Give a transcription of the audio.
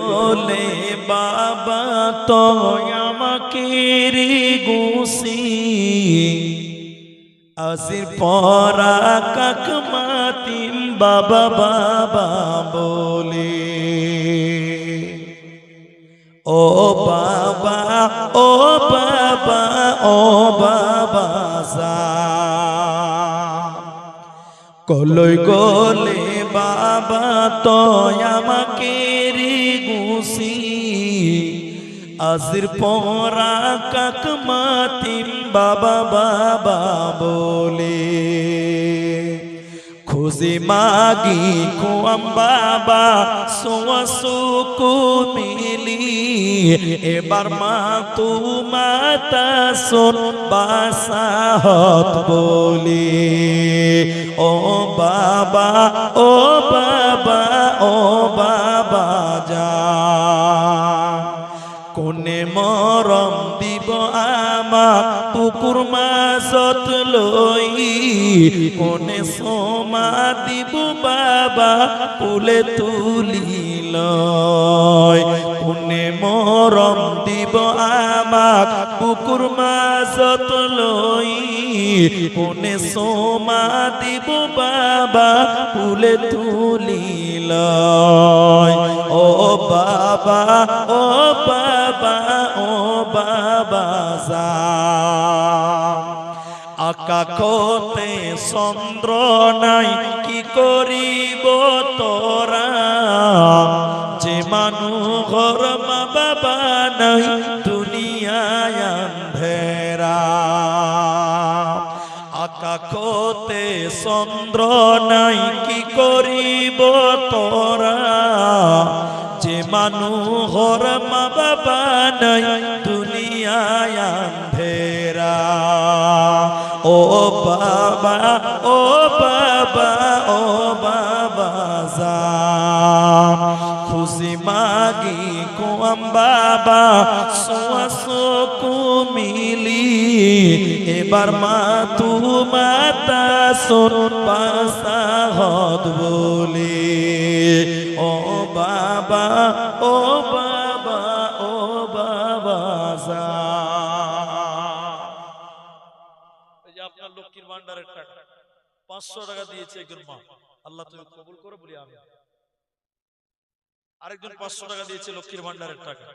বলে বাবা তো আমাকে রে গুসি আসির পরা কাকমাতিম বাবা বাবা বলে ও বাবা ও বাবা ও বাবা কলই গলে বাবা তো আমাকে রে গুসি আজির পরা কাকমাতিম বাবা বাবা বলে খুঁজে মাগি কুয়াম বাবা সোয়াসুকু মিলি এবার মা তু মাতা শোন বাসাহত বলি ও বাবা ও বাবা ও বাবা যা কোনে মরম দিব আমাক পুকুর মাছত লই কোনে সোমা দিব বাবা কুলে তুলিল কোনে মরম দিব আমাক পুকুর মাছত লই কোনে সোমা দিব বাবা কুলে তুলিল ও বাবা ও বাবা ও বাবা আকাশতে চন্দ্র নাই কি করিব তোরা যে মানুহৰ মা বাবা নাই দুনিয়ায় আন্ধেৰা আকাশতে চন্দ্র নাই কি করিব তোরা যে মানুহৰ মা বাবা নাই দুনিয়ায় আন্ধেরা ও বাবা ও বাবা ও বাবা খুশি মাগি কুয়াম বাবা সোয়াসুকু মিলি এবার মা তু মাতা শোন বাসাহত বলি ও বাবা ও বাবা ও বাবা আপনার লক্ষ্মীর ভান্ডারের টাকা 500 টাকা দিয়েছে একজন মা আল্লাহ তুমি কবুল করে বলি আমি আরেকজন 500 টাকা দিয়েছে লক্ষ্মীর ভান্ডারের টাকা